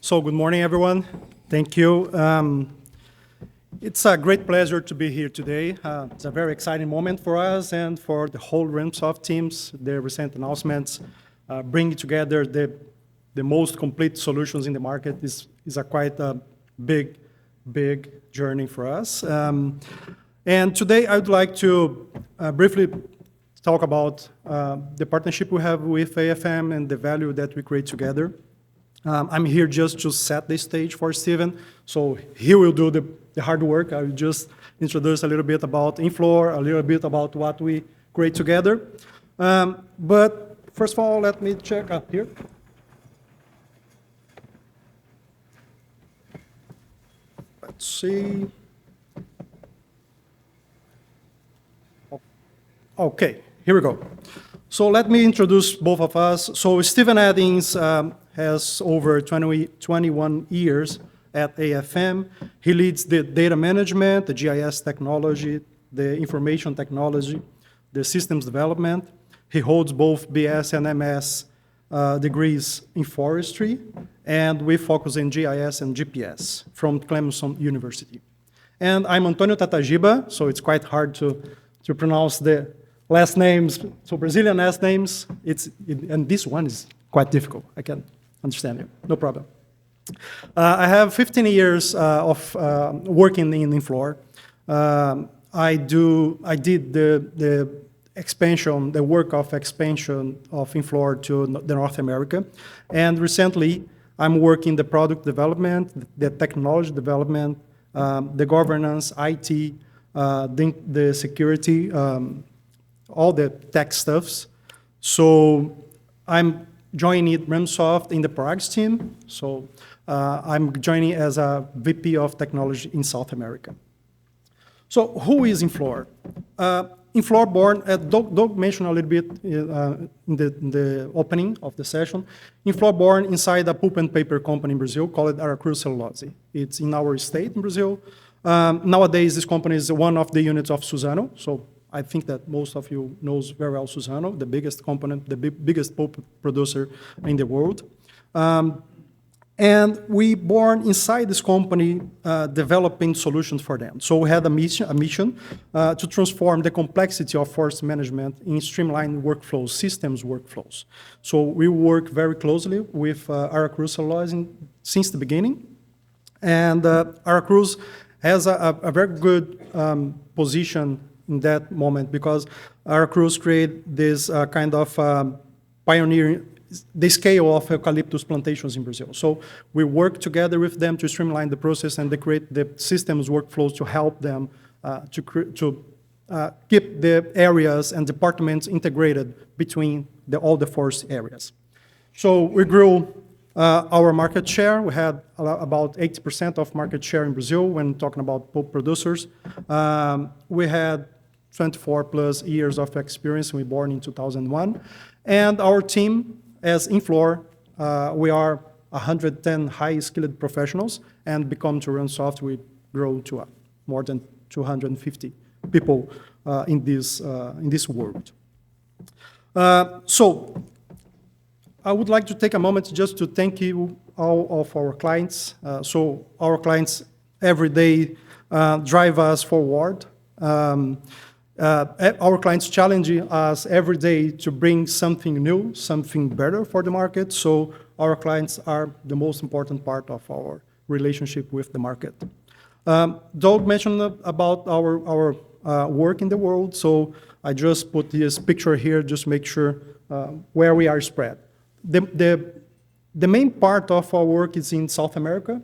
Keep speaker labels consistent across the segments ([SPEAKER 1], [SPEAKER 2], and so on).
[SPEAKER 1] So good morning, everyone. Thank you. It's a great pleasure to be here today. It's a very exciting moment for us and for the whole Remsoft teams. The recent announcements bringing together the most complete solutions in the market is a quite a big journey for us. And today I would like to briefly talk about the partnership we have with AFM and the value that we create together. I'm here just to set the stage for Steven, so he will do the hard work. I will just introduce a little bit about INFLOR, a little bit about what we create together. But first of all, let me check up here. Let's see. Okay, here we go. So let me introduce both of us. So Steven Eddins has over 21 years at AFM. He leads the data management, the GIS technology, the information technology, the systems development. He holds both BS and MS degrees in forestry, and we focus in GIS and GPS from Clemson University. And I'm Antonio Tatagiba, so it's quite hard to pronounce the last names, so Brazilian last names, and this one is quite difficult. I can understand you, no problem. I have 15 years of working in INFLOR. I did the expansion, the work of expansion of INFLOR to the North America, and recently I'm working the product development, the technology development, the governance, IT, the security, all the tech stuffs. So I'm joining Remsoft in the Prague's team. So I'm joining as a VP of technology in South America. So who is INFLOR? INFLOR born, Doug mentioned a little bit in the opening of the session. INFLOR born inside a pulp and paper company in Brazil called Aracruz Cellulose. It's in our state in Brazil. Nowadays, this company is one of the units of Suzano. So I think that most of you knows very well Suzano, the biggest component, the biggest pulp producer in the world. And we born inside this company developing solutions for them. So we had a mission to transform the complexity of forest management in streamlined workflows, systems workflows. So we work very closely with Aracruz Cellulose since the beginning. And Aracruz has a very good position in that moment because Aracruz created this kind of pioneering the scale of eucalyptus plantations in Brazil. So we work together with them to streamline the process and they create the systems workflows to help them to keep the areas and departments integrated between all the forest areas. So we grew our market share. We had about 80% of market share in Brazil when talking about pulp producers. We had 24 plus years of experience. We were born in 2001. And our team, as INFLOR, we are 110 high-skilled professionals, and become to Remsoft, we grow to more than 250 people in this world. So I would like to take a moment just to thank you all of our clients. So our clients every day drive us forward. Our clients challenge us every day to bring something new, something better for the market. So our clients are the most important part of our relationship with the market. Doug mentioned about our work in the world. So I just put this picture here just to make sure where we are spread. The main part of our work is in South America.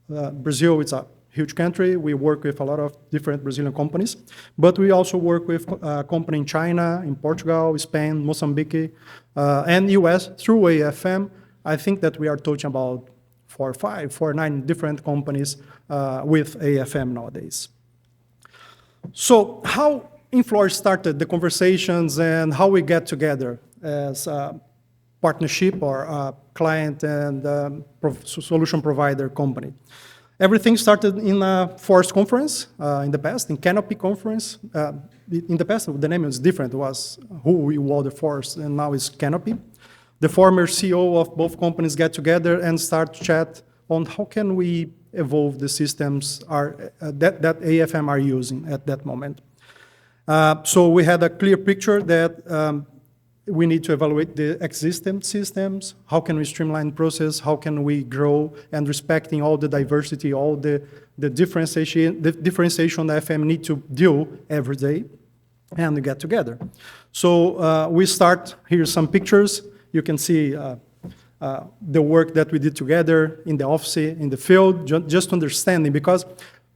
[SPEAKER 1] Brazil is a huge country. We work with a lot of different Brazilian companies, but we also work with companies in China, in Portugal, Spain, Mozambique, and US through AFM. I think that we are touching about 4 or 9 different companies with AFM nowadays. So how INFLOR started the conversations and how we get together as a partnership or a client and solution provider company. Everything started in a forest conference in the past, in Canopy conference. In the past, the name was different. It was Who We Wall the Forest, and now it's Canopy. The former CEO of both companies get together and start to chat on how can we evolve the systems that AFM are using at that moment. So we had a clear picture that we need to evaluate the existing systems. How can we streamline the process? How can we grow and respecting all the diversity, all the differentiation that FM need to do every day, and we get together. So we start, here's some pictures. You can see the work that we did together in the office, in the field, just understanding, because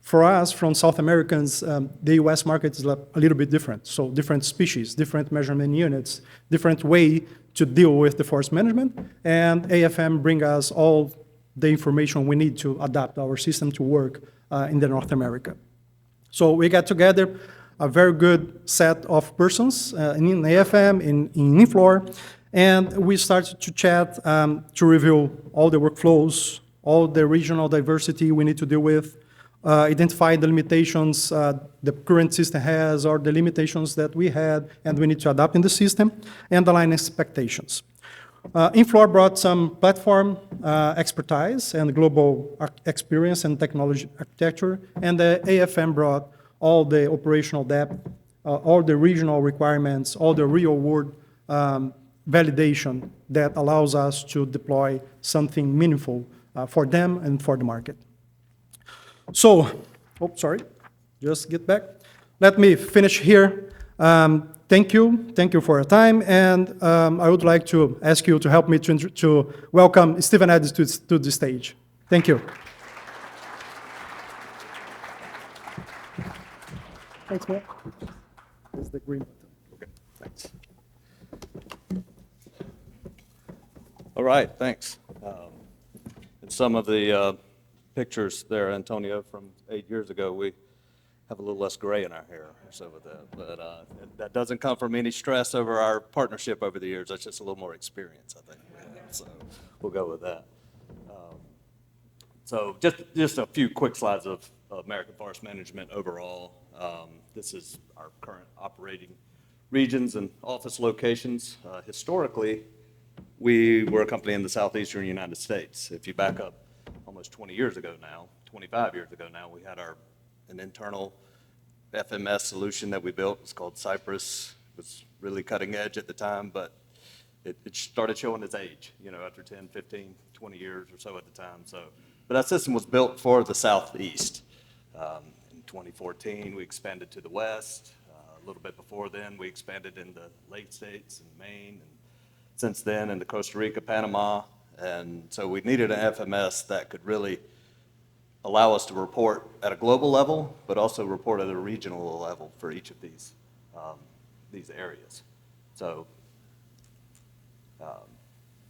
[SPEAKER 1] for us, from South Americans, the US market is a little bit different. So different species, different measurement units, different way to deal with the forest management, and AFM bring us all the information we need to adapt our system to work in the North America. So we got together a very good set of persons in AFM, in INFLOR, and we started to chat to review all the workflows, all the regional diversity we need to deal with, identify the limitations the current system has or the limitations that we had and we need to adapt in the system, and align expectations. INFLOR brought some platform expertise and global experience and technology architecture, and the AFM brought all the operational depth, all the regional requirements, all the real-world validation that allows us to deploy something meaningful for them and for the market. So, just get back. Let me finish here. Thank you for your time, and I would like to ask you to help me to welcome Stephen Eddins to the stage. Thank you. Thanks, Matt. There's the green button.
[SPEAKER 2] Okay, thanks. All right, thanks. In some of the pictures there, Antonio, from 8 years ago, we have a little less gray in our hair or so with that. But that doesn't come from any stress over our partnership over the years. That's just a little more experience, I think. So we'll go with that. So just a few quick slides of American Forest Management overall. This is our current operating regions and office locations. Historically, we were a company in the southeastern United States. If you back up almost 20 years ago now, 25 years ago now, we had an internal FMS solution that we built. It's called Cypress. It was really cutting edge at the time, but it started showing its age, after 10, 15, 20 years or so at the time. But that system was built for the Southeast. In 2014, we expanded to the West. A little bit before then, we expanded in the Lake States and Maine, and since then into Costa Rica, Panama. And so we needed an FMS that could really allow us to report at a global level, but also report at a regional level for each of these areas. So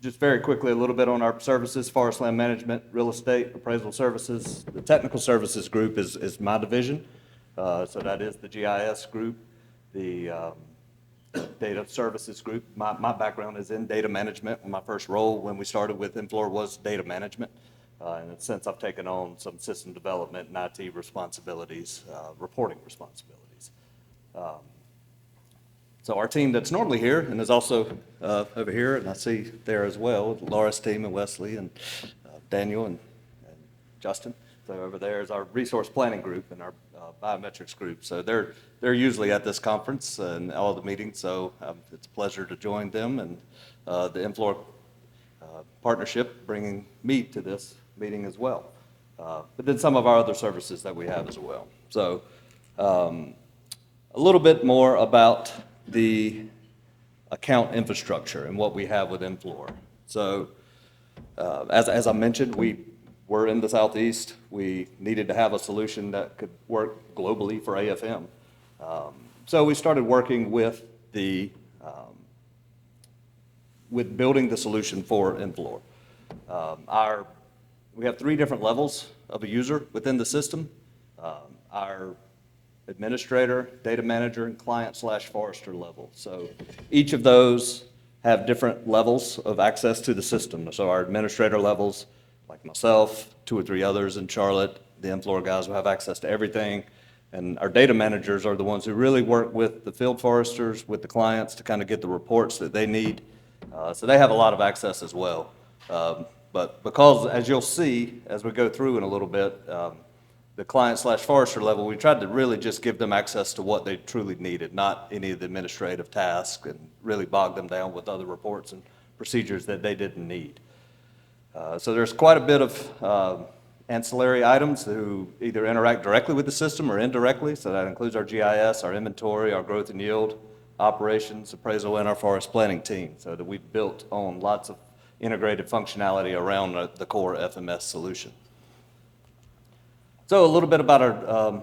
[SPEAKER 2] just very quickly, a little bit on our services: forest land management, real estate, appraisal services. The technical services group is my division. So that is the GIS group, the data services group. My background is in data management. My first role when we started with INFLOR was data management. And since I've taken on some system development and IT responsibilities, reporting responsibilities. So our team that's normally here and is also over here, and I see there as well, Laura's team and Wesley and Daniel and Justin. So over there is our resource planning group and our biometrics group. So they're usually at this conference and all the meetings. So it's a pleasure to join them and the INFLOR partnership bringing me to this meeting as well. But then some of our other services that we have as well. So a little bit more about the account infrastructure and what we have with INFLOR. So as I mentioned, we were in the Southeast. We needed to have a solution that could work globally for AFM. So we started working with with building the solution for INFLOR. We have 3 different levels of a user within the system. Our administrator, data manager, and client/forester level. So each of those have different levels of access to the system. So our administrator levels, like myself, 2 or 3 others in Charlotte, the INFLOR guys will have access to everything. And our data managers are the ones who really work with the field foresters, with the clients to kind of get the reports that they need. So they have a lot of access as well. But because, as you'll see, as we go through in a little bit, the client/forester level, we tried to really just give them access to what they truly needed, not any of the administrative tasks, and really bog them down with other reports and procedures that they didn't need. So there's quite a bit of ancillary items who either interact directly with the system or indirectly. So that includes our GIS, our inventory, our growth and yield, operations, appraisal, and our forest planning team. So that we've built on lots of integrated functionality around the core FMS solution. So a little bit about our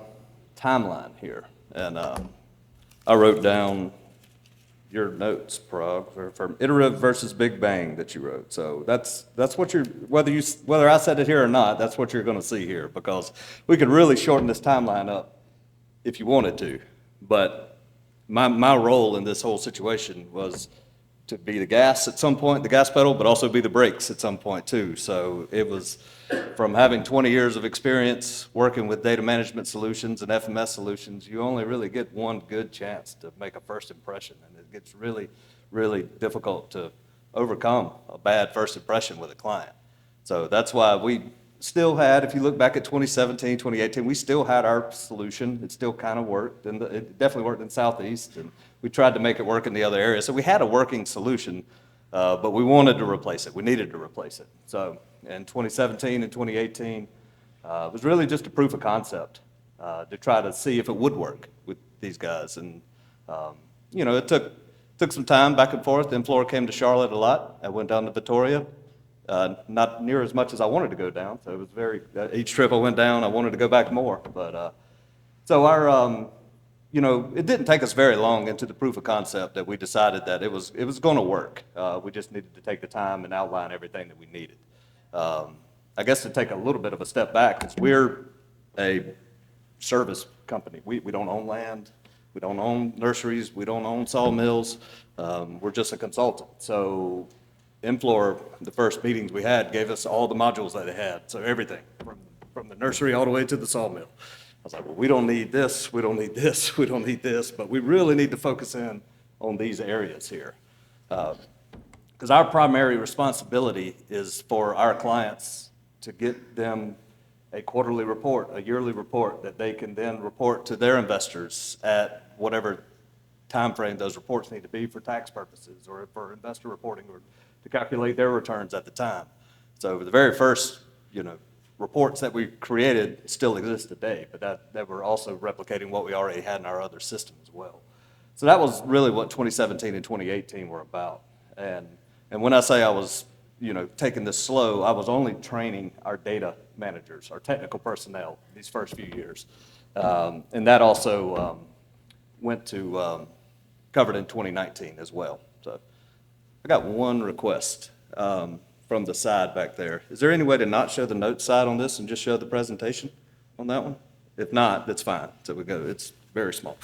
[SPEAKER 2] timeline here. And I wrote down your notes, Parag, from iterative versus big bang that you wrote. So that's what you're, whether I said it here or not, that's what you're going to see here, because we could really shorten this timeline up if you wanted to. But my role in this whole situation was to be the gas at some point, the gas pedal, but also be the brakes at some point too. So it was from having 20 years of experience working with data management solutions and FMS solutions, you only really get one good chance to make a first impression. And it gets really, really difficult to overcome a bad first impression with a client. So that's why we still had, if you look back at 2017, 2018, we still had our solution. It still kind of worked, and it definitely worked in Southeast, and we tried to make it work in the other areas. So we had a working solution, but we wanted to replace it. We needed to replace it. So in 2017 and 2018, it was really just a proof of concept to try to see if it would work with these guys. And, you know, it took some time back and forth. INFLOR came to Charlotte a lot. I went down to Victoria. Not near as much as I wanted to go down, so it was very, each trip I went down, I wanted to go back more. But, so our, you know, it didn't take us very long into the proof of concept that we decided that it was going to work. We just needed to take the time and outline everything that we needed. I guess to take a little bit of a step back, because we're a service company. We don't own land, we don't own nurseries, we don't own sawmills, we're just a consultant. So INFLOR, the first meetings we had, gave us all the modules that they had, so everything, from the nursery all the way to the sawmill. I was like, well, we don't need this, we don't need this, we don't need this, but we really need to focus in on these areas here. Because our primary responsibility is for our clients to get them a quarterly report, a yearly report that they can then report to their investors at whatever time frame those reports need to be for tax purposes or for investor reporting or to calculate their returns at the time. So the very first, you know, reports that we created still exist today, but that were also replicating what we already had in our other system as well. So that was really what 2017 and 2018 were about. And when I say I was, you know, taking this slow, I was only training our data managers, our technical personnel these first few years. And that also went to, covered in 2019 as well. So I got one request from the side back there. Is there any way to not show the notes side on this and just show the presentation on that one? If not, that's fine. So we go, it's very small.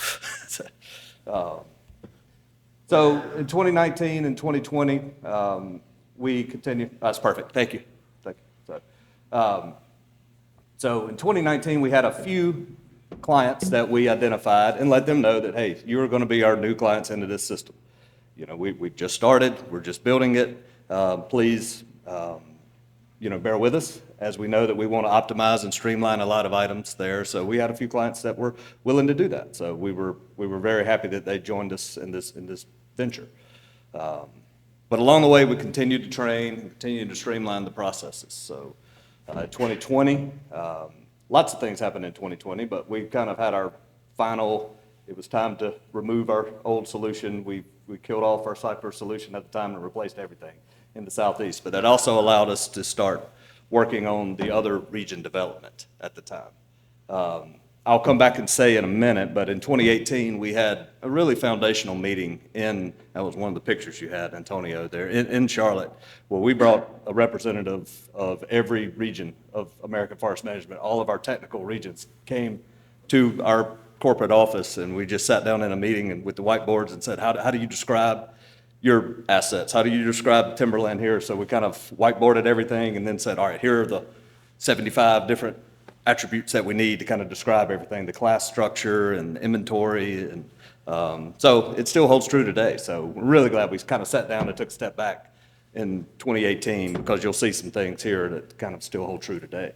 [SPEAKER 2] So in 2019 and 2020, we continue, that's perfect, thank you. Thank you. So in 2019, we had a few clients that we identified and let them know that, hey, you are gonna be our new clients into this system. You know, we just started, we're just building it. Please, you know, bear with us as we know that we want to optimize and streamline a lot of items there. So we had a few clients that were willing to do that. So we were very happy that they joined us in this venture. But along the way, we continued to train and continued to streamline the processes. So 2020, lots of things happened in 2020, but we kind of had our final, it was time to remove our old solution. We killed off our Cypress solution at the time and replaced everything in the Southeast. But that also allowed us to start working on the other region development at the time. I'll come back and say in a minute, but in 2018, we had a really foundational meeting that was one of the pictures you had, Antonio, there, in Charlotte, where we brought a representative of every region of American Forest Management. All of our technical regions came to our corporate office, and we just sat down in a meeting and with the whiteboards and said, how do you describe your assets? How do you describe timberland here? So we kind of whiteboarded everything and then said, all right, here are the 75 different attributes that we need to kind of describe everything, the class structure and inventory. And so it still holds true today. So we're really glad we kind of sat down and took a step back in 2018, because you'll see some things here that kind of still hold true today.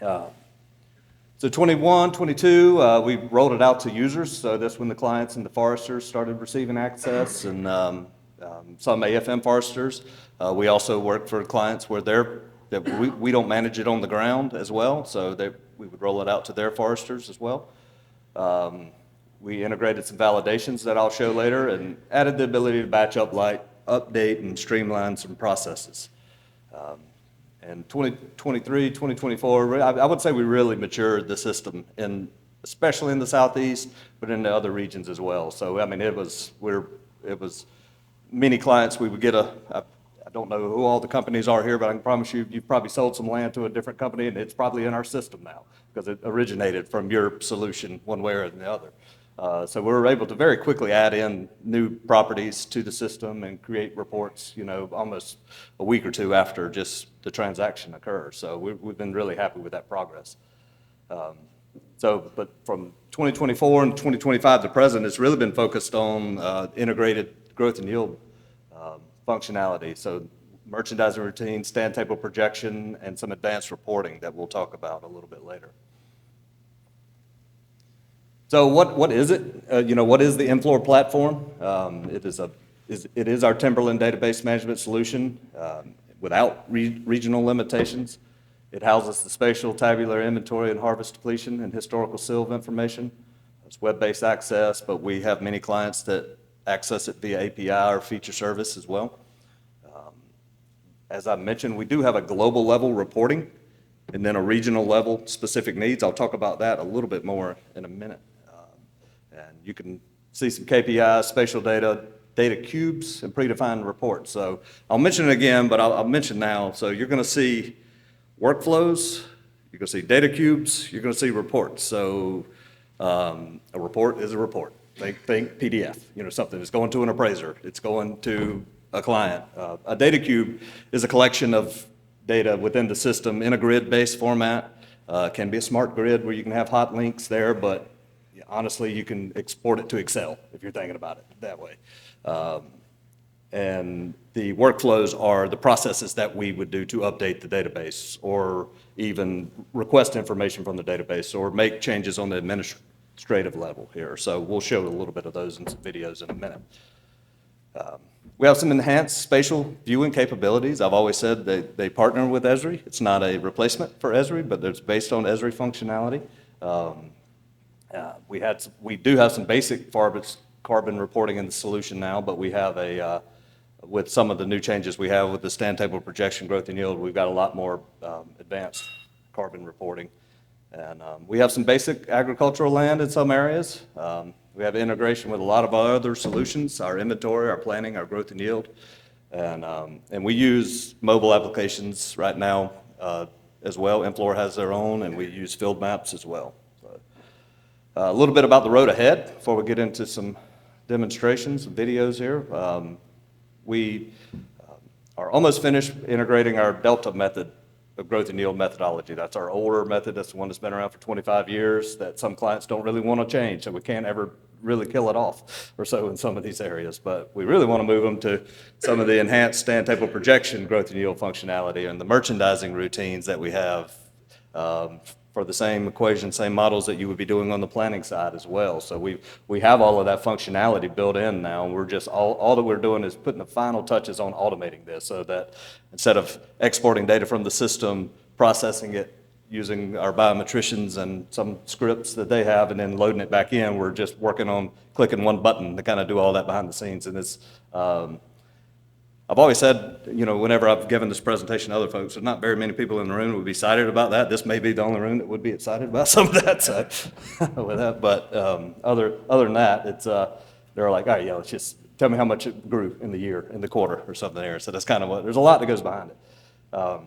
[SPEAKER 2] So 21, 22, we rolled it out to users. So that's when the clients and the foresters started receiving access, and some AFM foresters. We also work for clients where we don't manage it on the ground as well, so we would roll it out to their foresters as well. We integrated some validations that I'll show later and added the ability to batch update and streamline some processes. And 2023, 2024, I would say we really matured the system, especially in the Southeast, but in the other regions as well. So, I mean, it was many clients. We would get I don't know who all the companies are here, but I can promise you, you've probably sold some land to a different company, and it's probably in our system now because it originated from your solution one way or the other. So we were able to very quickly add in new properties to the system and create reports, almost a week or two after just the transaction occurs. So we've been really happy with that progress. But from 2024 and 2025 to present, it's really been focused on integrated growth and yield functionality. So merchandising routine, stand table projection, and some advanced reporting that we'll talk about a little bit later. So what is it? What is the INFLOR platform? It is our timberland database management solution without regional limitations. It houses the spatial, tabular inventory and harvest depletion and historical silv information. It's web-based access, but we have many clients that access it via API or feature service as well. As I mentioned, we do have a global level reporting and then a regional level specific needs. I'll talk about that a little bit more in a minute. And you can see some KPIs, spatial data, data cubes, and predefined reports. So I'll mention it again, but I'll mention now. So you're going to see workflows, you're going to see data cubes, you're going to see reports. So a report is a report. Think PDF, something that's going to an appraiser. It's going to a client. A data cube is a collection of data within the system in a grid-based format. Can be a smart grid where you can have hot links there, but honestly, you can export it to Excel if you're thinking about it that way. And the workflows are the processes that we would do to update the database or even request information from the database or make changes on the administrative level here. So we'll show a little bit of those in some videos in a minute. We have some enhanced spatial viewing capabilities. I've always said they partner with Esri. It's not a replacement for Esri, but it's based on Esri functionality. We do have some basic carbon reporting in the solution now, but we have with some of the new changes we have with the stand table projection, growth and yield, we've got a lot more advanced carbon reporting. And we have some basic agricultural land in some areas. We have integration with a lot of our other solutions, our inventory, our planning, our growth and yield. And we use mobile applications right now as well. INFLOR has their own, and we use field maps as well. A little bit about the road ahead before we get into some demonstrations and videos here. We are almost finished integrating our Delta method of growth and yield methodology. That's our older method. That's the one that's been around for 25 years that some clients don't really want to change, so we can't ever really kill it off or so in some of these areas. But we really want to move them to some of the enhanced stand table projection, growth and yield functionality, and the merchandising routines that we have for the same equation, same models that you would be doing on the planning side as well. So we have all of that functionality built in now, and we're just, all that we're doing is putting the final touches on automating this so that instead of exporting data from the system, processing it using our biometricians and some scripts that they have, and then loading it back in, we're just working on clicking one button to kind of do all that behind the scenes. And it's, I've always said, whenever I've given this presentation to other folks, there's not very many people in the room who would be excited about that. This may be the only room that would be excited about some of that. So, with that, but other than that, it's they're like, all right, yeah, let's just tell me how much it grew in the year, in the quarter, or something there. So that's kind of there's a lot that goes behind it.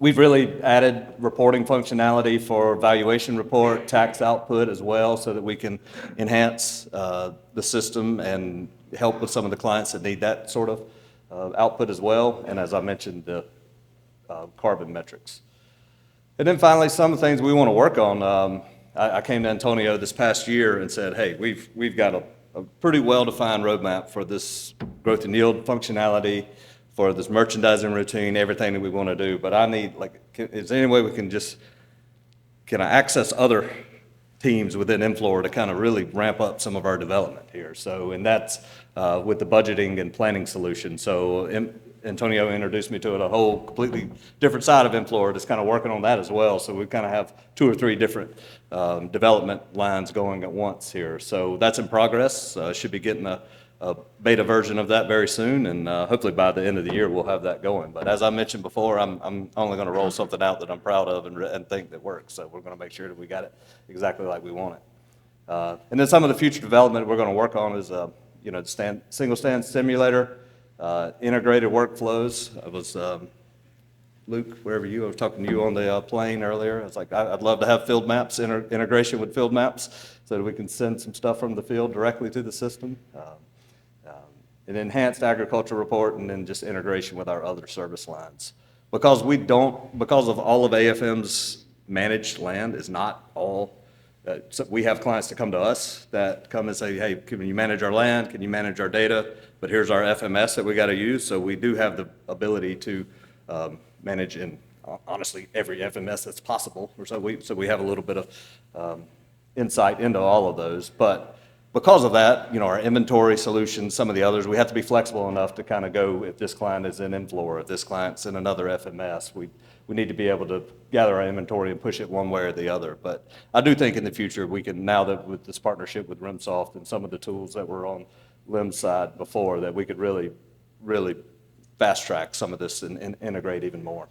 [SPEAKER 2] We've really added reporting functionality for valuation report, tax output as well, so that we can enhance the system and help with some of the clients that need that sort of output as well, and as I mentioned, the carbon metrics. And then finally, some of the things we want to work on. I came to Antonio this past year and said, hey, we've got a pretty well-defined roadmap for this growth and yield functionality. for this merchandising routine, everything that we want to do. But I need, like, is there any way we can I access other teams within INFLOR to kind of really ramp up some of our development here? So, and that's with the budgeting and planning solution. So Antonio introduced me to it, a whole completely different side of INFLOR that's kind of working on that as well. So we kind of have 2 or 3 different development lines going at once here. So that's in progress. Should be getting a beta version of that very soon, and hopefully by the end of the year we'll have that going. But as I mentioned before, I'm only going to roll something out that I'm proud of and think that works. So we're going to make sure that we got it exactly like we want it. And then some of the future development we're going to work on is single stand simulator, integrated workflows. I was Luke, wherever I was talking to you on the plane earlier. I was like, I'd love to have field maps, integration with field maps, so that we can send some stuff from the field directly to the system. An enhanced agriculture report, and then just integration with our other service lines. Because of all of AFM's managed land is not all, so we have clients that come to us that come and say, hey, can you manage our land? Can you manage our data? But here's our FMS that we got to use. So we do have the ability to manage in, honestly, every FMS that's possible. So we have a little bit of insight into all of those. But because of that, our inventory solutions, some of the others, we have to be flexible enough to kind of go, if this client is in INFLOR, if this client's in another FMS, we need to be able to gather our inventory and push it one way or the other. But I do think in the future we can, now that with this partnership with Remsoft and some of the tools that were on Lim's side before, that we could really, really fast track some of this and integrate even more.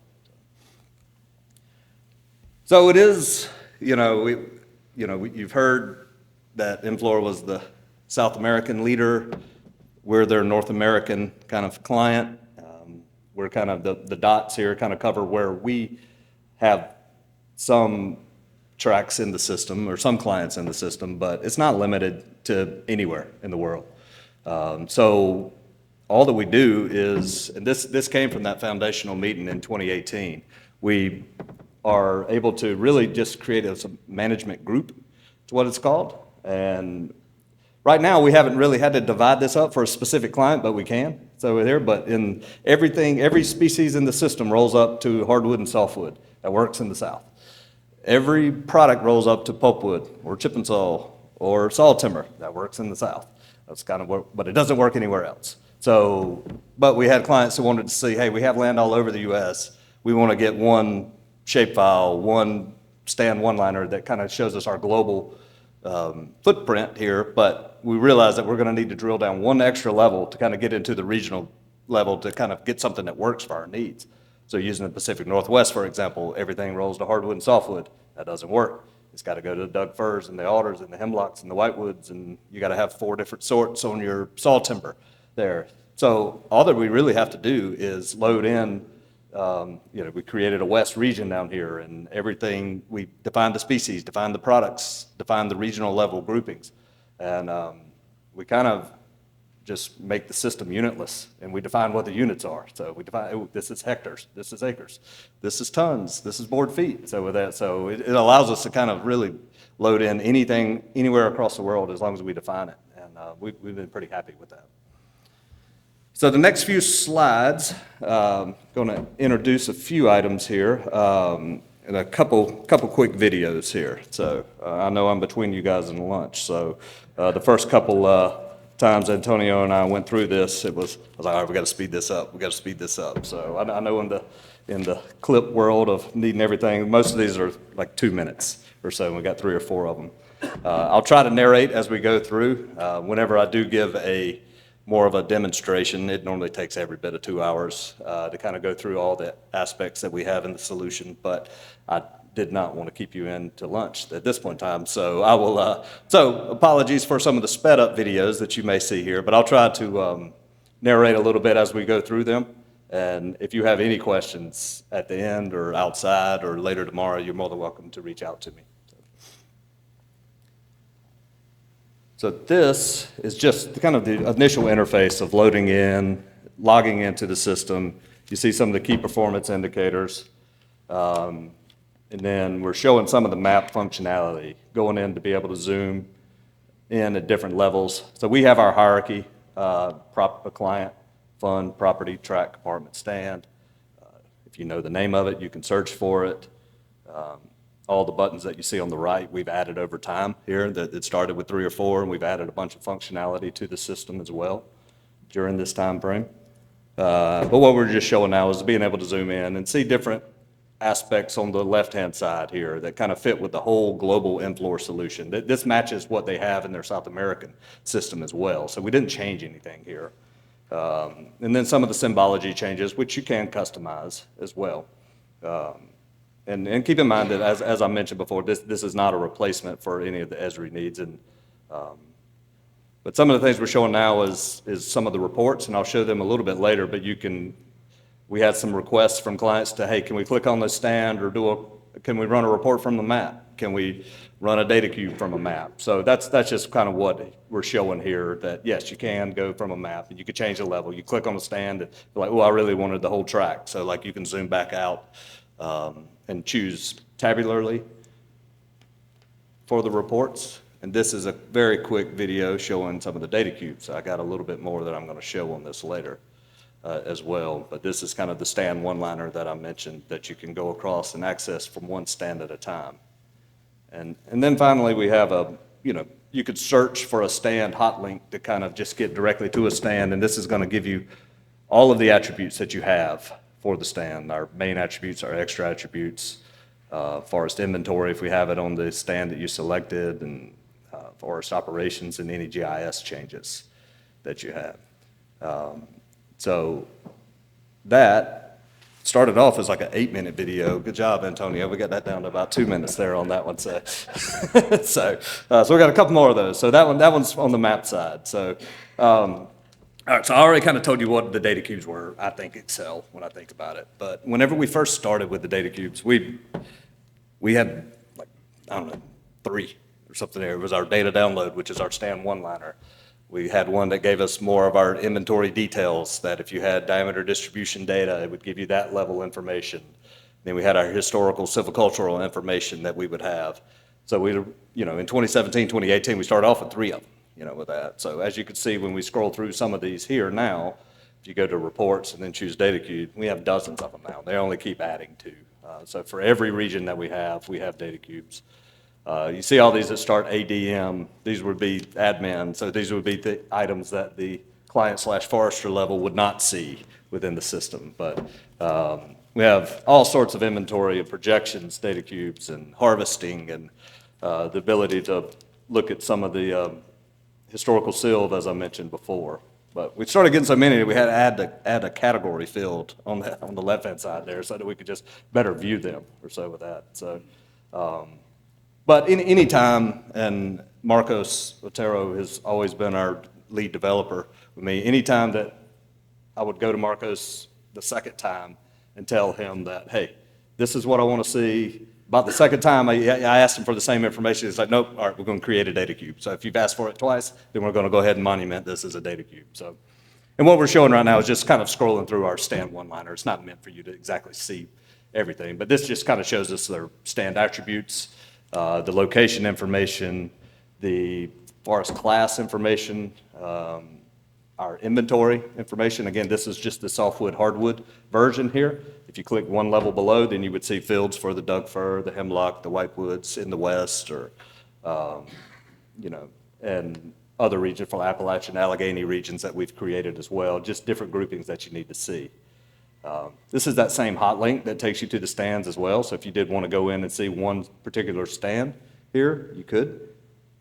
[SPEAKER 2] So it is, you've heard that INFLOR was the South American leader. We're their North American kind of client. We're kind of the dots here kind of cover where we have some tracks in the system or some clients in the system, but it's not limited to anywhere in the world. So all that we do is, and this came from that foundational meeting in 2018, we are able to really just create a management group, is what it's called. And right now, we haven't really had to divide this up for a specific client, but we can. So we're there, but in everything, every species in the system rolls up to hardwood and softwood that works in the South. Every product rolls up to pulpwood or chip and saw or saw timber that works in the South. That's kind of what, but it doesn't work anywhere else. So, but we had clients who wanted to see, hey, we have land all over the U.S. We want to get one shapefile, one stand one-liner that kind of shows us our global footprint here, but we realize that we're going to need to drill down one extra level to kind of get into the regional level to kind of get something that works for our needs. So using the Pacific Northwest, for example, everything rolls to hardwood and softwood. That doesn't work. It's got to go to the Doug firs and the alders and the hemlocks and the whitewoods, and you got to have 4 different sorts on your saw timber there. So all that we really have to do is load in. We created a West region down here, and everything, we defined the species, defined the products, defined the regional level groupings. And we kind of just make the system unitless, and we define what the units are. So we define, oh, this is hectares, this is acres, this is tons, this is board feet. So with that, so it allows us to kind of really load in anything, anywhere across the world, as long as we define it. And we've been pretty happy with that. So the next few slides, going to introduce a few items here, and a couple quick videos here. So I know I'm between you guys and lunch. So the first couple times Antonio and I went through this, I was like, all right, we got to speed this up. We got to speed this up. So I know in the clip world of needing everything, most of these are like 2 minutes or so, and we got 3 or 4 of them. I'll try to narrate as we go through. Whenever I do give more of a demonstration, it normally takes every bit of 2 hours to kind of go through all the aspects that we have in the solution, but I did not want to keep you in to lunch at this point in time, so I will, so apologies for some of the sped up videos that you may see here, but I'll try to narrate a little bit as we go through them, and if you have any questions at the end or outside or later tomorrow, you're more than welcome to reach out to me. So this is just kind of the initial interface of loading in, logging into the system. You see some of the key performance indicators. And then we're showing some of the map functionality, going in to be able to zoom in at different levels. So we have our hierarchy, prop a client, fund, property, track, compartment, stand. If you know the name of it, you can search for it. All the buttons that you see on the right, we've added over time here. That it started with 3 or 4, and we've added a bunch of functionality to the system as well during this time frame. But what we're just showing now is being able to zoom in and see different aspects on the left-hand side here that kind of fit with the whole global INFLOR solution. This matches what they have in their South American system as well, so we didn't change anything here. And then some of the symbology changes, which you can customize as well. And keep in mind that, as I mentioned before, this is not a replacement for any of the Esri needs. But some of the things we're showing now is some of the reports, and I'll show them a little bit later, but we had some requests from clients to, hey, can we click on this stand, or can we run a report from the map? Can we run a data cube from a map? So that's just kind of what we're showing here, that yes, you can go from a map, and you can change the level. You click on the stand, and you're like, oh, I really wanted the whole track. So like you can zoom back out and choose tabularly for the reports. And this is a very quick video showing some of the data cubes. I got a little bit more that I'm going to show on this later. As well, but this is kind of the stand one-liner that I mentioned that you can go across and access from one stand at a time. And then finally we have you could search for a stand hot link to kind of just get directly to a stand, and this is going to give you all of the attributes that you have for the stand, our main attributes, our extra attributes, forest inventory if we have it on the stand that you selected, and forest operations and any GIS changes that you have. So that started off as like an 8-minute video. Good job, Antonio. We got that down to about 2 minutes there on that one. So, so we got a couple more of those. So that one's on the map side. So, all right. So I already kind of told you what the data cubes were. I think Excel when I think about it. But whenever we first started with the data cubes, we had like, I don't know, 3 or something there. It was our data download, which is our stand one-liner. We had one that gave us more of our inventory details, that if you had diameter distribution data, it would give you that level information. Then we had our historical silvicultural information that we would have. So in 2017, 2018, we started off with 3 of them, with that. So as you can see, when we scroll through some of these here now, if you go to reports and then choose data cube, we have dozens of them now. They only keep adding to. So for every region that we have data cubes. You see all these that start ADM, these would be admin, so these would be the items that the client/forester level would not see within the system. But we have all sorts of inventory and projections, data cubes, and harvesting, and the ability to look at some of the historical silv, as I mentioned before. But we started getting so many that we had to add a category field on the left-hand side there so that we could just better view them or so with that. So. But any time, and Marcos Otero has always been our lead developer with me, anytime that I would go to Marcos the second time and tell him that, hey, this is what I want to see. About the second time, I asked him for the same information. He's like, nope, all right, we're going to create a data cube. So if you've asked for it twice, then we're going to go ahead and monument this as a data cube. So, and what we're showing right now is just kind of scrolling through our stand one-liner. It's not meant for you to exactly see everything, but this just kind of shows us their stand attributes, the location information, the forest class information, our inventory information. Again, this is just the softwood hardwood version here. If you click one level below, then you would see fields for the Doug fir, the hemlock, the whitewoods in the west, or and other regions for Appalachian, Allegheny regions that we've created as well. Just different groupings that you need to see. This is that same hot link that takes you to the stands as well. So if you did want to go in and see one particular stand here, you could.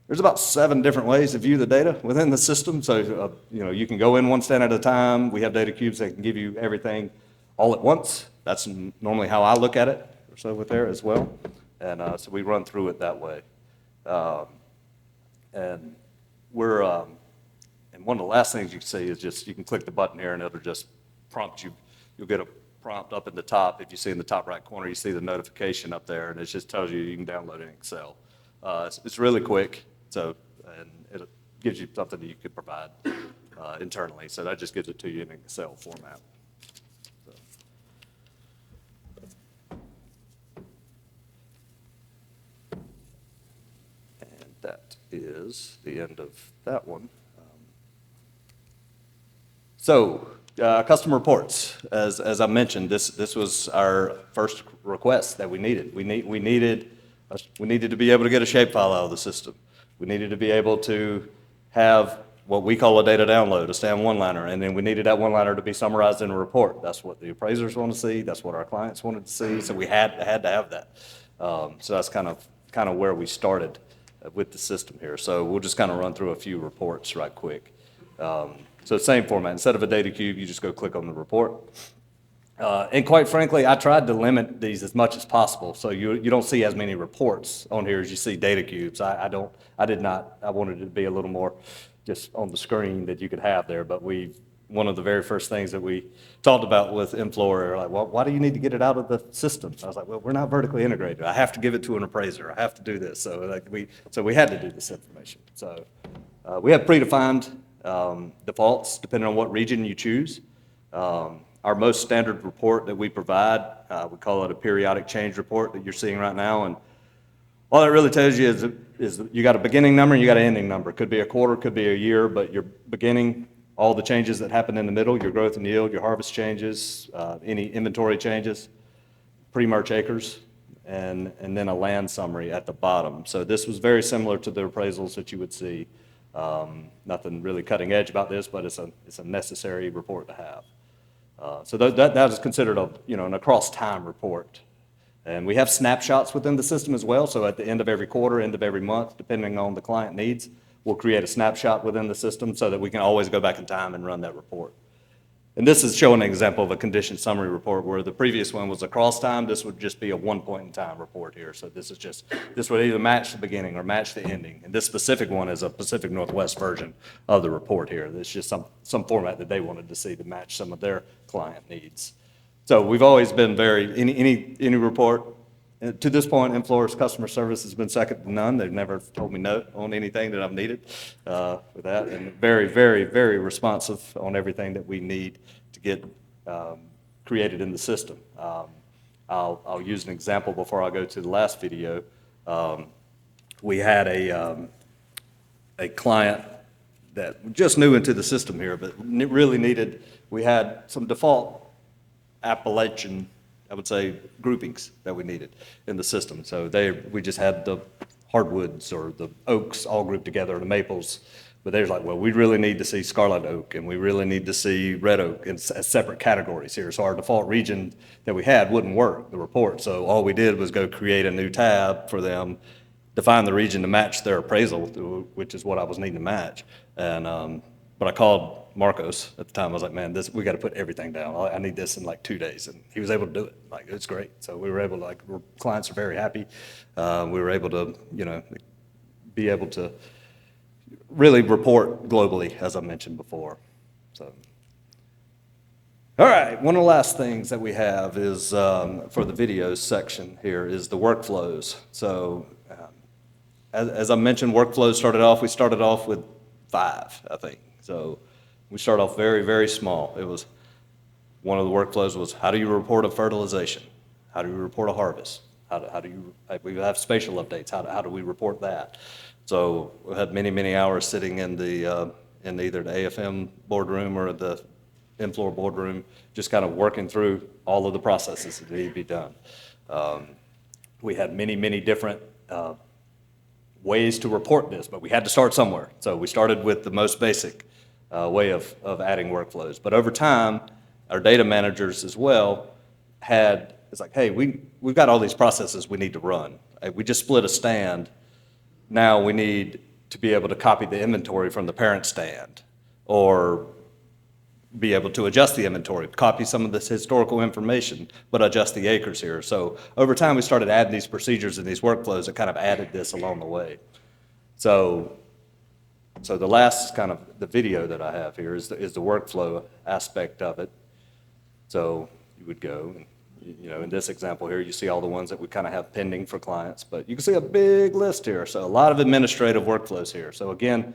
[SPEAKER 2] There's about 7 different ways to view the data within the system. So, you can go in one stand at a time. We have data cubes that can give you everything all at once. That's normally how I look at it, or so with there as well. And so we run through it that way. And and one of the last things you can see is just, you can click the button here and it'll just prompt you. You'll get a prompt up in the top. If you see in the top right corner, you see the notification up there, and it just tells you can download it in Excel. It's really quick, and it gives you something that you could provide internally. So that just gives it to you in Excel format. And that is the end of that one. So Customer reports, as I mentioned, this was our first request that we needed. We needed to be able to get a shapefile out of the system. We needed to be able to have what we call a data download, a stand one-liner, and then we needed that one-liner to be summarized in a report. That's what the appraisers want to see. That's what our clients wanted to see. So we had to have that. So that's kind of where we started with the system here. So we'll just kind of run through a few reports right quick. So same format. Instead of a data cube, you just go click on the report. And quite frankly, I tried to limit these as much as possible, so you don't see as many reports on here as you see data cubes. I wanted it to be a little more just on the screen that you could have there, but one of the very first things that we talked about with INFLOR, like, well, why do you need to get it out of the system? I was like, well, we're not vertically integrated. I have to give it to an appraiser. I have to do this. So we had to do this information. So we have predefined defaults depending on what region you choose. Our most standard report that we provide, we call it a periodic change report that you're seeing right now. And all that really tells you is you got a beginning number and you got an ending number. It could be a quarter, could be a year, but your beginning, all the changes that happen in the middle, your growth and yield, your harvest changes, any inventory changes, pre-merge acres, and then a land summary at the bottom. So this was very similar to the appraisals that you would see. Nothing really cutting edge about this, but it's a necessary report to have. So that is considered an across time report. And we have snapshots within the system as well. So at the end of every quarter, end of every month, depending on the client needs, we'll create a snapshot within the system so that we can always go back in time and run that report. And this is showing an example of a condition summary report where the previous one was across time. This would just be a one point in time report here. So this would either match the beginning or match the ending. And this specific one is a Pacific Northwest version of the report here. It's just some format that they wanted to see to match some of their client needs. So we've always been any report. To this point, INFLOR's customer service has been second to none. They've never told me no on anything that I've needed with that, and very, very, very responsive on everything that we need to get created in the system. I'll use an example before I go to the last video. We had a client that just new into the system here, but really we had some default appellation, I would say, groupings that we needed in the system. So we just had the hardwoods or the oaks all grouped together, the maples. But they're like, well, we really need to see scarlet oak and we really need to see red oak as separate categories here. So our default region that we had wouldn't work, the report. So all we did was go create a new tab for them, define the region to match their appraisal, which is what I was needing to match. And but I called Marcos at the time. I was like, man, we got to put everything down. I need this in like 2 days. And he was able to do it. Like, it's great. So we were able to, clients are very happy. We were able to, be able to really report globally, as I mentioned before. So, all right, one of the last things that we have is, for the videos section here, is the workflows. So, as I mentioned, workflows we started off with 5, I think. So we started off very, very small. It was, one of the workflows was, how do you report a fertilization? How do you report a harvest? How do you, we have spatial updates. How do we report that? So we had many, many hours sitting in either the AFM boardroom or the INFLOR boardroom, just kind of working through all of the processes that need to be done. We had many, many different ways to report this, but we had to start somewhere. So we started with the most basic way of adding workflows. But over time, our data managers as well it's like, hey, we've got all these processes we need to run. We just split a stand. Now we need to be able to copy the inventory from the parent stand or be able to adjust the inventory, copy some of this historical information, but adjust the acres here. So over time, we started adding these procedures and these workflows that kind of added this along the way. So the last kind of the video that I have here is the workflow aspect of it. So you would go, and, in this example here, you see all the ones that we kind of have pending for clients, but you can see a big list here. So a lot of administrative workflows here. So again,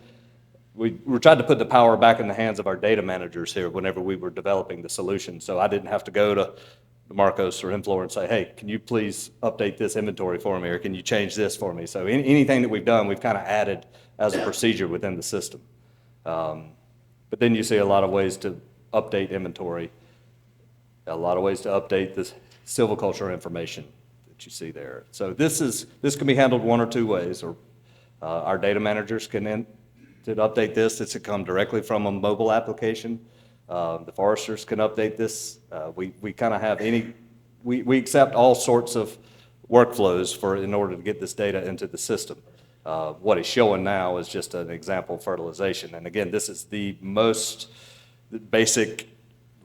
[SPEAKER 2] we tried to put the power back in the hands of our data managers here whenever we were developing the solution. So I didn't have to go to Marcos or INFLOR and say, hey, can you please update this inventory for me, or can you change this for me? So anything that we've done, we've kind of added as a procedure within the system. But then you see a lot of ways to update inventory. A lot of ways to update this silviculture information that you see there. So this can be handled one or two ways, or our data managers can to update this. This can come directly from a mobile application. The foresters can update this. We kind of have we accept all sorts of workflows in order to get this data into the system. What it's showing now is just an example of fertilization. And again, this is the most basic,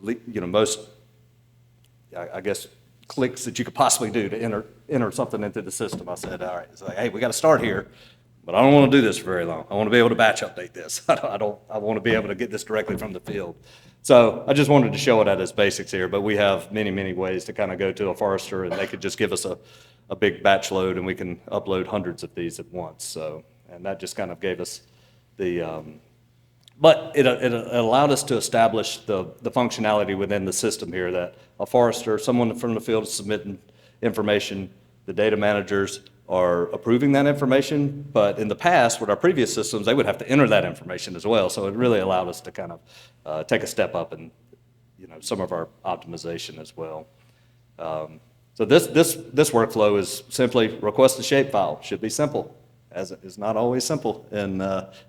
[SPEAKER 2] most, I guess, clicks that you could possibly do to enter something into the system. I said, all right, it's like, hey, we got to start here, but I don't want to do this for very long. I want to be able to batch update this. I want to be able to get this directly from the field. So I just wanted to show it at its basics here, but we have many, many ways to kind of go to a forester, and they could just give us a big batch load, and we can upload hundreds of these at once. So, and that just kind of gave us but it allowed us to establish the functionality within the system here that a forester, someone from the field is submitting information, the data managers are approving that information, but in the past, with our previous systems, they would have to enter that information as well. So it really allowed us to kind of take a step up in some of our optimization as well. So this workflow is simply request a shapefile. Should be simple, as it is not always simple in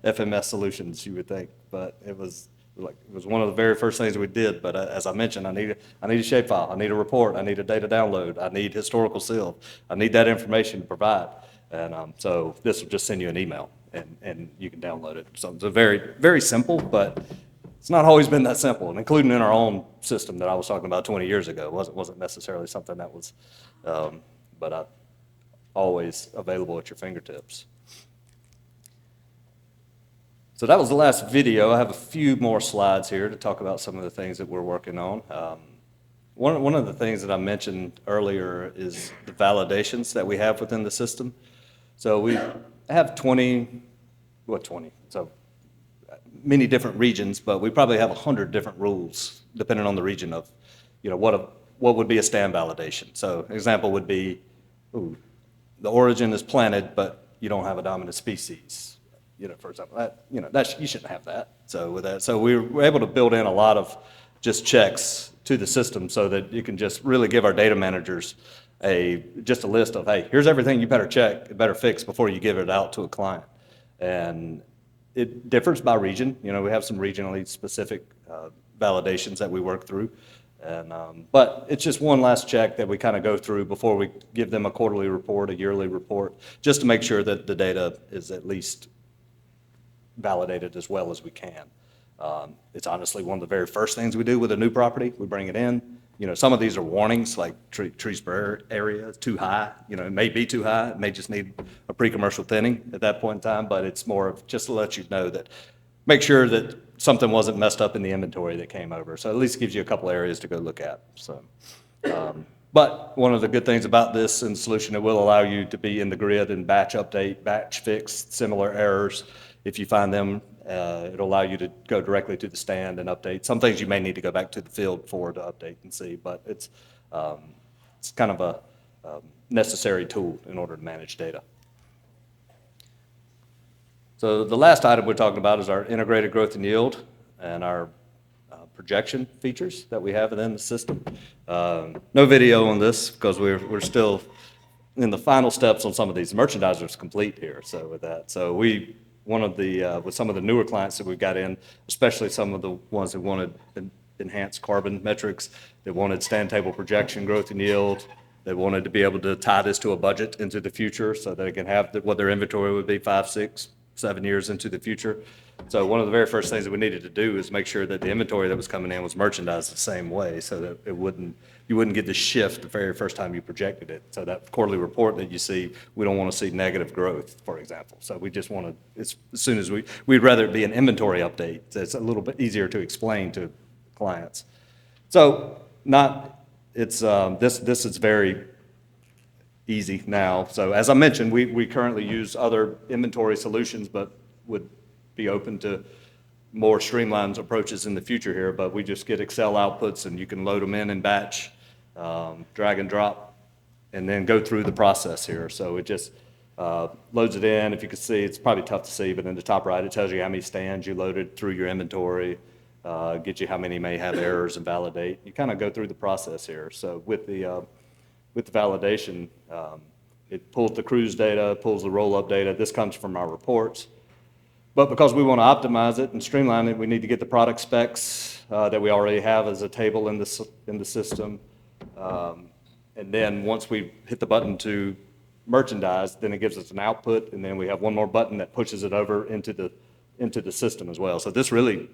[SPEAKER 2] FMS solutions, you would think, but it was one of the very first things we did. But as I mentioned, I need a shapefile, I need a report, I need a data download, I need historical silv, I need that information to provide. And so this will just send you an email, and you can download it. So it's a very, very simple, but it's not always been that simple, and including in our own system that I was talking about 20 years ago. It wasn't necessarily something that was, always available at your fingertips. So that was the last video. I have a few more slides here to talk about some of the things that we're working on. One of the things that I mentioned earlier is the validations that we have within the system. So we have 20, so many different regions, but we probably have 100 different rules depending on the region of, what would be a stand validation. So an example would be, the origin is planted, but you don't have a dominant species. For example, you shouldn't have that. So with that, so we were able to build in a lot of just checks to the system so that you can just really give our data managers just a list of, hey, here's everything you better check, better fix before you give it out to a client. And it differs by region. We have some regionally specific validations that we work through. And, but it's just one last check that we kind of go through before we give them a quarterly report, a yearly report, just to make sure that the data is at least validated as well as we can. It's honestly one of the very first things we do with a new property. We bring it in. Some of these are warnings, like trees per area, it's too high. It may be too high. It may just need a pre-commercial thinning at that point in time, but it's more of just to let you know that, make sure that something wasn't messed up in the inventory that came over. So at least gives you a couple areas to go look at. So, but one of the good things about this and solution, it will allow you to be in the grid and batch update, batch fix similar errors. If you find them, it'll allow you to go directly to the stand and update. Some things you may need to go back to the field for to update and see, but it's kind of a necessary tool in order to manage data. So the last item we're talking about is our integrated growth and yield and our projection features that we have within the system. No video on this because we're still in the final steps on some of these. The merchandiser's complete here, so with that. So with some of the newer clients that we've got in, especially some of the ones that wanted enhanced carbon metrics, that wanted stand table projection, growth and yield, they wanted to be able to tie this to a budget into the future so that they can have what their inventory would be 5, 6, 7 years into the future. So one of the very first things that we needed to do is make sure that the inventory that was coming in was merchandised the same way so that you wouldn't get the shift the very first time you projected it. So that quarterly report that you see, we don't want to see negative growth, for example. So we just want to, as soon as we'd rather it be an inventory update. So it's a little bit easier to explain to clients. So this is very easy now. So as I mentioned, we currently use other inventory solutions, but would be open to more streamlined approaches in the future here, but we just get Excel outputs and you can load them in batch, drag and drop, and then go through the process here. So it just loads it in. If you can see, it's probably tough to see, but in the top right, it tells you how many stands you loaded through your inventory, get you how many may have errors and validate. You kind of go through the process here. So with the validation, it pulls the cruise data, pulls the roll-up data. This comes from our reports. But because we want to optimize it and streamline it, we need to get the product specs that we already have as a table in the system. And then once we hit the button to merchandise, then it gives us an output, and then we have one more button that pushes it over into the system as well. So this really,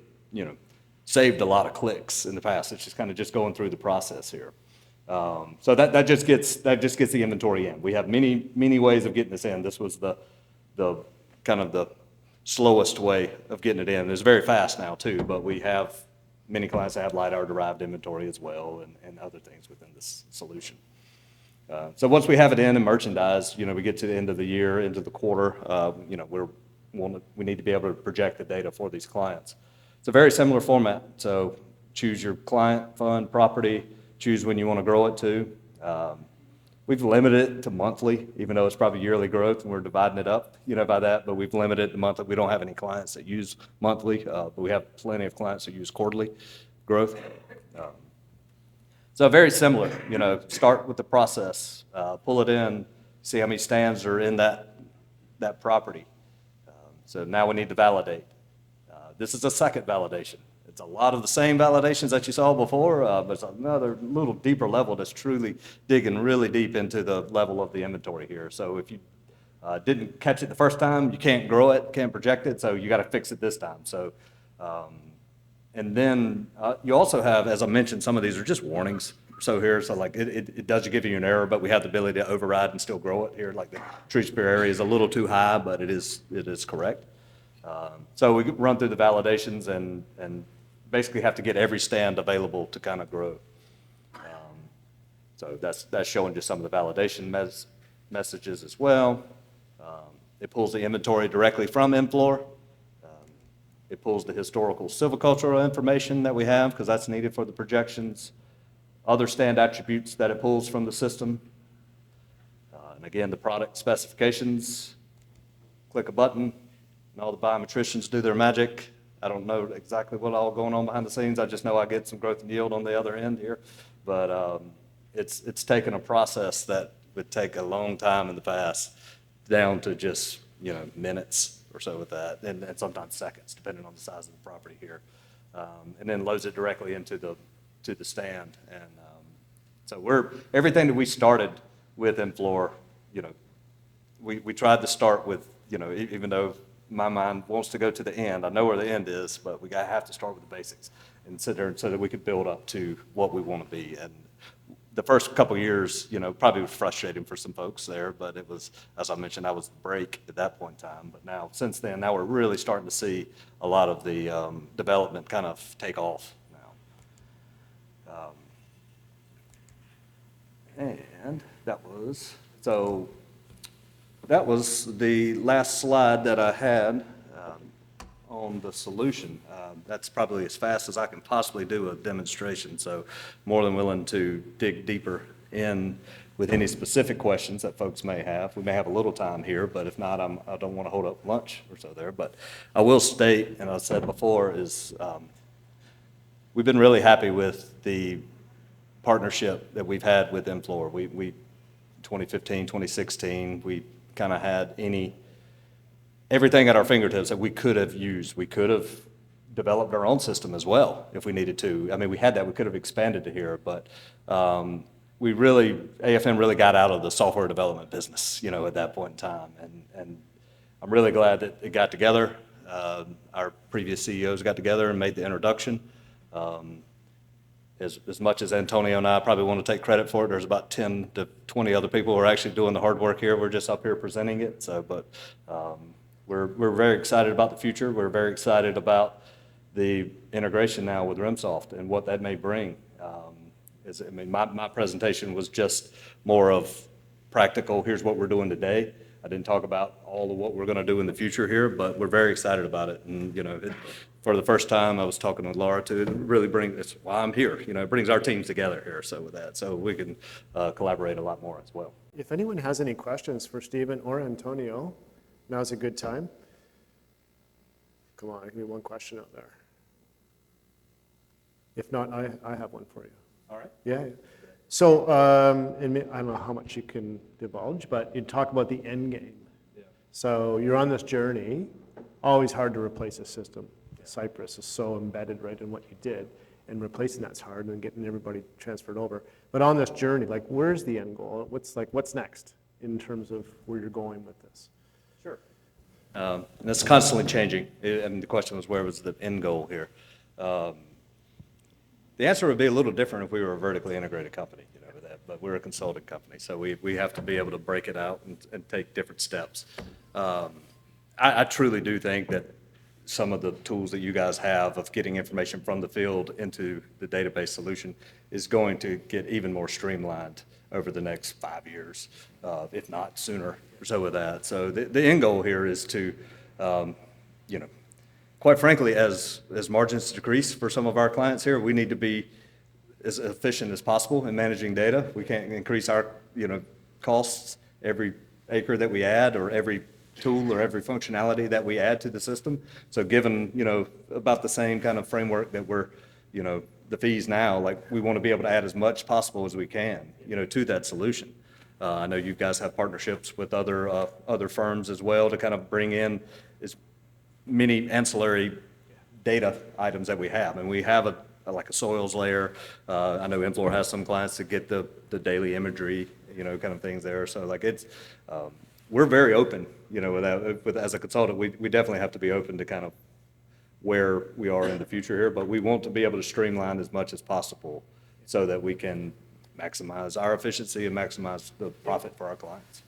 [SPEAKER 2] saved a lot of clicks in the past. It's just kind of just going through the process here. So that just gets the inventory in. We have many ways of getting this in. This was the kind of the slowest way of getting it in. It's very fast now too, but we have many clients that have LiDAR derived inventory as well, and other things within this solution. So once we have it in and merchandised, we get to the end of the year, into the quarter, we need to be able to project the data for these clients. It's a very similar format. So choose your client, fund, property, choose when you want to grow it to. We've limited it to monthly, even though it's probably yearly growth, and we're dividing it up, by that, but we've limited it to monthly. We don't have any clients that use monthly, but we have plenty of clients that use quarterly growth. So very similar, start with the process, pull it in, see how many stands are in that property. So now we need to validate. This is a second validation. It's a lot of the same validations that you saw before, but it's another little deeper level that's truly digging really deep into the level of the inventory here. So if you didn't catch it the first time, you can't grow it, can't project it, so you got to fix it this time. So, and then you also have, as I mentioned, some of these are just warnings. So here, so like it does give you an error, but we have the ability to override and still grow it here. Like the tree spear area is a little too high, but it is correct. So we run through the validations and basically have to get every stand available to kind of grow. So that's showing just some of the validation messages as well. It pulls the inventory directly from INFLOR. It pulls the historical silvicultural information that we have, because that's needed for the projections. Other stand attributes that it pulls from the system. And again, the product specifications. Click a button, and all the biometricians do their magic. I don't know exactly what all going on behind the scenes. I just know I get some growth and yield on the other end here. But it's taken a process that would take a long time in the past down to just, minutes or so with that, and sometimes seconds, depending on the size of the property here. And then loads it directly into the stand. And so everything that we started with INFLOR, we tried to start with, even though my mind wants to go to the end, I know where the end is, but we have to start with the basics and sit there so that we could build up to what we want to be. And the first couple of years, probably was frustrating for some folks there, but it was, as I mentioned, that was the break at that point in time. But now, since then, now we're really starting to see a lot of the development kind of take off now. And that was the last slide that I had on the solution. That's probably as fast as I can possibly do a demonstration, so more than willing to dig deeper in with any specific questions that folks may have. We may have a little time here, but if not, I don't want to hold up lunch or so there. But I will state, and I said before, is we've been really happy with the partnership that we've had with INFLOR. We 2015, 2016, we kind of had everything at our fingertips that we could have used. We could have developed our own system as well if we needed to. I mean, we had that. We could have expanded to here, but AFM really got out of the software development business, at that point in time. And I'm really glad that it got together. Our previous CEOs got together and made the introduction. As much as Antonio and I probably want to take credit for it, there's about 10 to 20 other people who are actually doing the hard work here. We're just up here presenting it. So, but we're very excited about the future. We're very excited about the integration now with Remsoft and what that may bring. My presentation was just more of practical, here's what we're doing today. I didn't talk about all of what we're going to do in the future here, but we're very excited about it. And, for the first time, I was talking with Laura too. It really that's why I'm here. It brings our teams together here. So with that, so we can collaborate a lot more as well.
[SPEAKER 3] If anyone has any questions for Stephen or Antonio, now's a good time. Come on, give me one question out there. If not, I have one for you.
[SPEAKER 2] All right.
[SPEAKER 3] Yeah. So, I don't know how much you can divulge, but you talk about the end game.
[SPEAKER 2] Yeah.
[SPEAKER 3] So you're on this journey, always hard to replace a system. Cypress is so embedded right in what you did, and replacing that's hard and getting everybody transferred over. But on this journey, like where's the end goal? What's next in terms of where you're going with this?
[SPEAKER 2] Sure. And it's constantly changing. And the question was, where was the end goal here? The answer would be a little different if we were a vertically integrated company, but we're a consulting company, so we have to be able to break it out and take different steps. I truly do think that some of the tools that you guys have of getting information from the field into the database solution is going to get even more streamlined over the next 5 years, if not sooner or so with that. So the end goal here is to, quite frankly, as margins decrease for some of our clients here, we need to be as efficient as possible in managing data. We can't increase our, costs every acre that we add or every tool or every functionality that we add to the system. So given, about the same kind of framework that we're, the fees now, like we want to be able to add as much possible as we can, to that solution. I know you guys have partnerships with other firms as well to kind of bring in as many ancillary data items that we have. And we have like a soils layer. I know INFLOR has some clients that get the daily imagery, kind of things there. So like we're very open, as a consultant, we definitely have to be open to kind of where we are in the future here, but we want to be able to streamline as much as possible so that we can maximize our efficiency and maximize the profit for our clients.